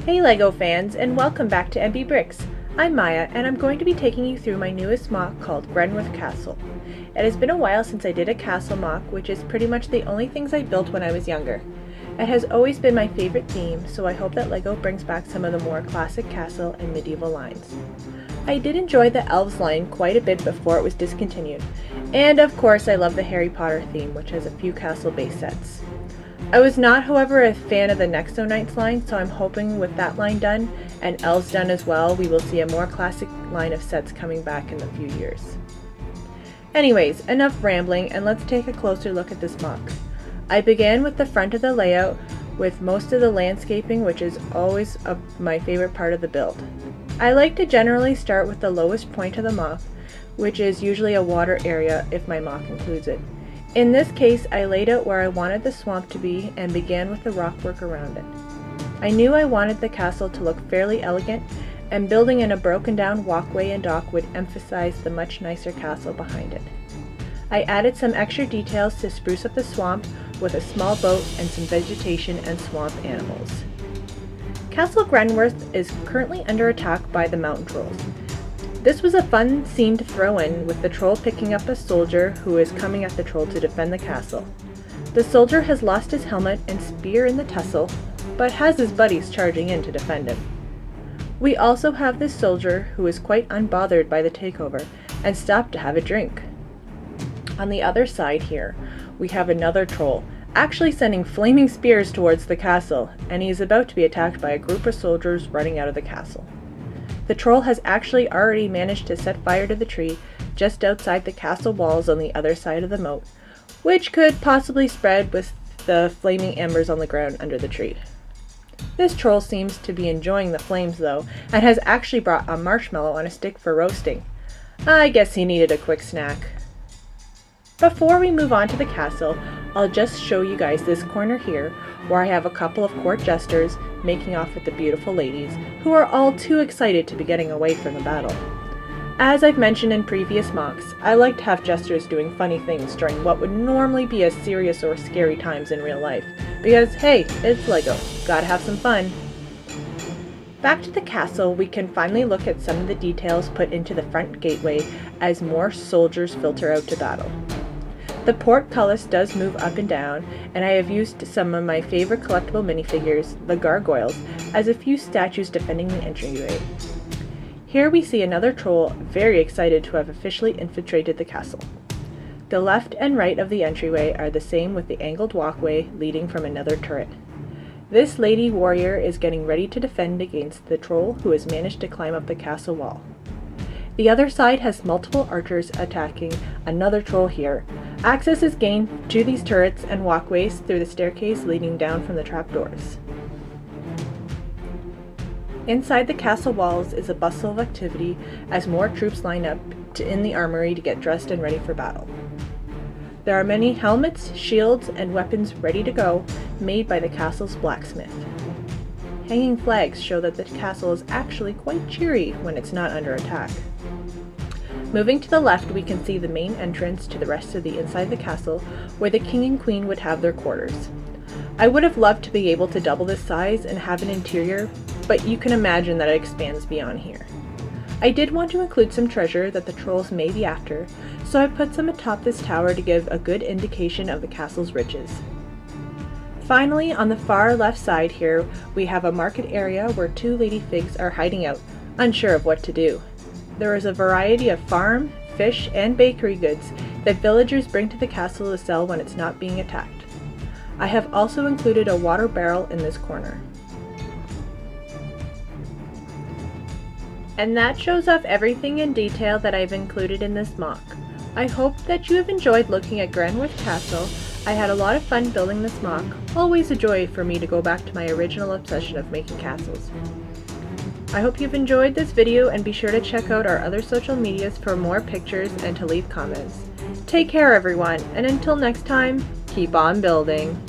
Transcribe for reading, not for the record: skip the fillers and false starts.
Hey LEGO fans, and welcome back to MB Bricks. I'm Maya, and I'm going to be taking you through my newest MOC called Grenworth Castle. It has been a while since I did a castle MOC, which is pretty much the only things I built when I was younger. It has always been my favorite theme, so I hope that LEGO brings back some of the more classic castle and medieval lines. I did enjoy the elves line quite a bit before it was discontinued, and of course I love the Harry Potter theme, which has a few castle base sets. I was not, however, a fan of the Nexo Knights line, so I'm hoping with that line done, and elves done as well, we will see a more classic line of sets coming back in a few years. Anyways, enough rambling, and let's take a closer look at this MOC. I began with the front of the layout, with most of the landscaping, which is always my favorite part of the build. I like to generally start with the lowest point of the MOC, which is usually a water area if my MOC includes it. In this case, I laid out where I wanted the swamp to be and began with the rockwork around it. I knew I wanted the castle to look fairly elegant, and building in a broken down walkway and dock would emphasize the much nicer castle behind it. I added some extra details to spruce up the swamp with a small boat and some vegetation and swamp animals. Castle Grenworth is currently under attack by the mountain trolls. This was a fun scene to throw in, with the troll picking up a soldier who is coming at the troll to defend the castle. The soldier has lost his helmet and spear in the tussle, but has his buddies charging in to defend him. We also have this soldier who is quite unbothered by the takeover and stopped to have a drink. On the other side here, we have another troll, actually sending flaming spears towards the castle, and he is about to be attacked by a group of soldiers running out of the castle. The troll has actually already managed to set fire to the tree just outside the castle walls on the other side of the moat, which could possibly spread with the flaming embers on the ground under the tree. This troll seems to be enjoying the flames though, and has actually brought a marshmallow on a stick for roasting. I guess he needed a quick snack. Before we move on to the castle, I'll just show you guys this corner here, where I have a couple of court jesters making off with the beautiful ladies, who are all too excited to be getting away from the battle. As I've mentioned in previous MOCs, I like to have jesters doing funny things during what would normally be as serious or scary times in real life, because hey, it's LEGO, gotta have some fun. Back to the castle, we can finally look at some of the details put into the front gateway as more soldiers filter out to battle. The portcullis does move up and down, and I have used some of my favorite collectible minifigures, the gargoyles, as a few statues defending the entryway. Here we see another troll very excited to have officially infiltrated the castle. The left and right of the entryway are the same, with the angled walkway leading from another turret. This lady warrior is getting ready to defend against the troll who has managed to climb up the castle wall. The other side has multiple archers attacking another troll here. Access is gained to these turrets and walkways through the staircase leading down from the trapdoors. Inside the castle walls is a bustle of activity as more troops line up in the armory to get dressed and ready for battle. There are many helmets, shields, and weapons ready to go, made by the castle's blacksmith. Hanging flags show that the castle is actually quite cheery when it's not under attack. Moving to the left, we can see the main entrance to the rest of the inside the castle, where the king and queen would have their quarters. I would have loved to be able to double this size and have an interior, but you can imagine that it expands beyond here. I did want to include some treasure that the trolls may be after, so I put some atop this tower to give a good indication of the castle's riches. Finally, on the far left side here, we have a market area where two lady figs are hiding out, unsure of what to do. There is a variety of farm, fish, and bakery goods that villagers bring to the castle to sell when it's not being attacked. I have also included a water barrel in this corner. And that shows off everything in detail that I've included in this MOC. I hope that you have enjoyed looking at Grenworth Castle. I had a lot of fun building this MOC, always a joy for me to go back to my original obsession of making castles. I hope you've enjoyed this video, and be sure to check out our other social medias for more pictures and to leave comments. Take care everyone, and until next time, keep on building!